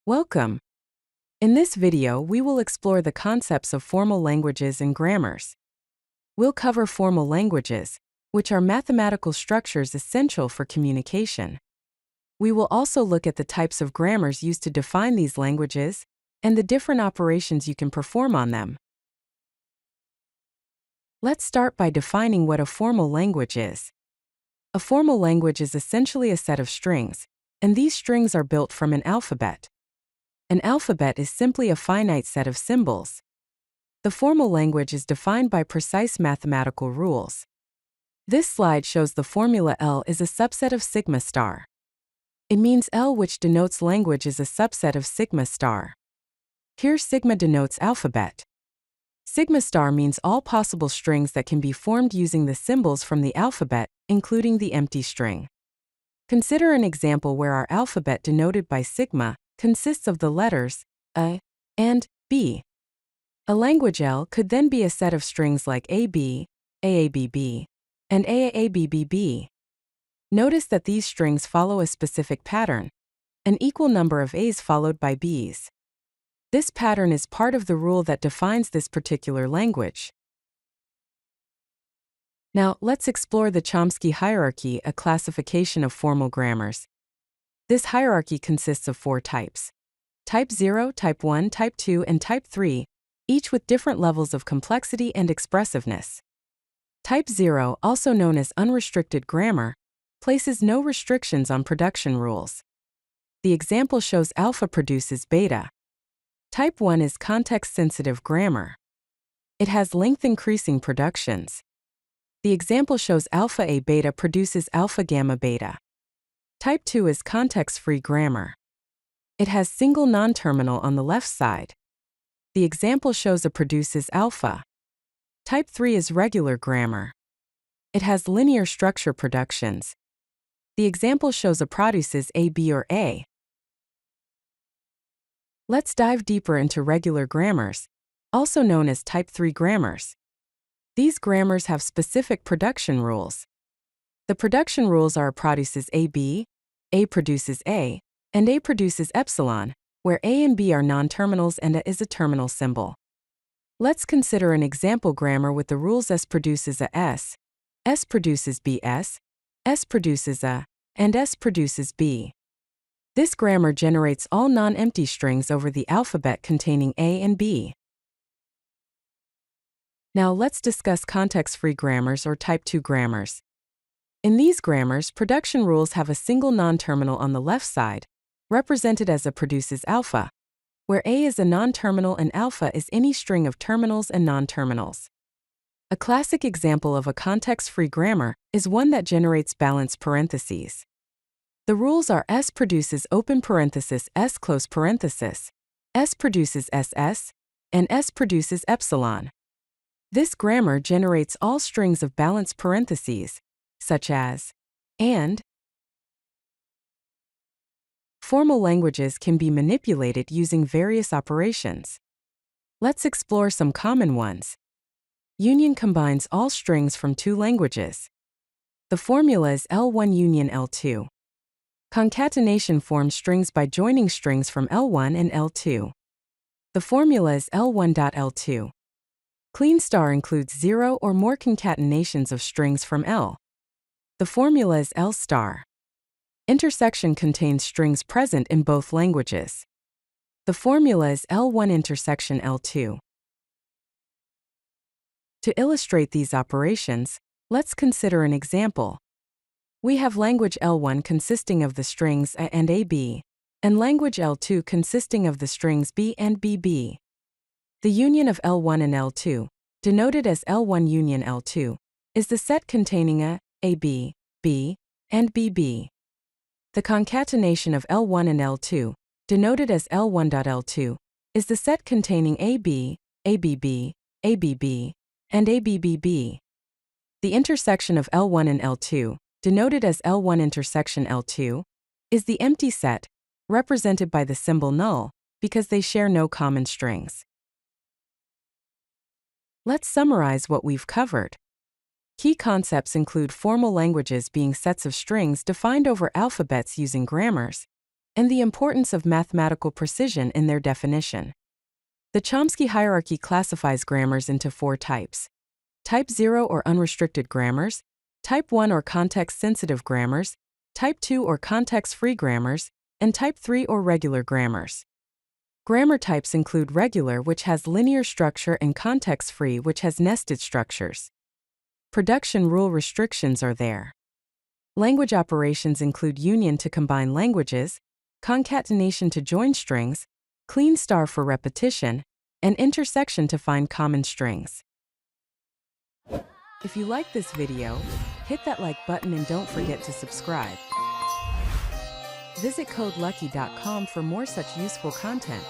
Welcome. In this video, we will explore the concepts of formal languages and grammars. We'll cover formal languages, which are mathematical structures essential for communication. We will also look at the types of grammars used to define these languages and the different operations you can perform on them. Let's start by defining what a formal language is. A formal language is essentially a set of strings, and these strings are built from an alphabet. An alphabet is simply a finite set of symbols. The formal language is defined by precise mathematical rules. This slide shows the formula L is a subset of sigma star. It means L, which denotes language, is a subset of sigma star. Here sigma denotes alphabet. Sigma star means all possible strings that can be formed using the symbols from the alphabet, including the empty string. Consider an example where our alphabet denoted by sigma consists of the letters A and B. A language L could then be a set of strings like AB, AABB, and AABBB. Notice that these strings follow a specific pattern, an equal number of A's followed by B's. This pattern is part of the rule that defines this particular language. Now, let's explore the Chomsky hierarchy, a classification of formal grammars. This hierarchy consists of 4 types: Type 0, Type 1, Type 2, and Type 3, each with different levels of complexity and expressiveness. Type 0, also known as unrestricted grammar, places no restrictions on production rules. The example shows alpha produces beta. Type 1 is context-sensitive grammar. It has length-increasing productions. The example shows alpha A beta produces alpha gamma beta. Type 2 is context-free grammar. It has single non-terminal on the left side. The example shows A produces alpha. Type 3 is regular grammar. It has linear structure productions. The example shows A produces A, B, or A. Let's dive deeper into regular grammars, also known as Type 3 grammars. These grammars have specific production rules. The production rules are A produces AB, A produces A, and A produces epsilon, where A and B are non-terminals and A is a terminal symbol. Let's consider an example grammar with the rules S produces A S produces BS, S produces A, and S produces B. This grammar generates all non-empty strings over the alphabet containing A and B. Now let's discuss context-free grammars or Type 2 grammars. In these grammars, production rules have a single non-terminal on the left side, represented as A produces alpha, where A is a non-terminal and alpha is any string of terminals and non-terminals. A classic example of a context-free grammar is one that generates balanced parentheses. The rules are S produces open parenthesis S close parenthesis, S produces SS, and S produces epsilon. This grammar generates all strings of balanced parentheses, such as and. Formal languages can be manipulated using various operations. Let's explore some common ones. Union combines all strings from 2 languages. The formula is L1 union L2. Concatenation forms strings by joining strings from L1 and L2. The formula is L1.L2. Kleene Star includes 0 or more concatenations of strings from L. The formula is L star. Intersection contains strings present in both languages. The formula is L1 intersection L2. To illustrate these operations, let's consider an example. We have language L1 consisting of the strings A and AB, and language L2 consisting of the strings B and BB. The union of L1 and L2, denoted as L1 union L2, is the set containing A, AB, B, and BB. The concatenation of L1 and L2, denoted as L1.L2, is the set containing AB, ABB, ABB, and ABBB. The intersection of L1 and L2, denoted as L1 intersection L2, is the empty set, represented by the symbol null, because they share no common strings. Let's summarize what we've covered. Key concepts include formal languages being sets of strings defined over alphabets using grammars, and the importance of mathematical precision in their definition. The Chomsky hierarchy classifies grammars into 4 types: Type 0 or unrestricted grammars, Type 1 or context-sensitive grammars, Type 2 or context-free grammars, and Type 3 or regular grammars. Grammar types include regular, which has linear structure, and context-free, which has nested structures. Production rule restrictions are there. Language operations include union to combine languages, concatenation to join strings, Kleene Star for repetition, and intersection to find common strings. If you like this video, hit that like button and don't forget to subscribe. Visit CodeLucky.com for more such useful content.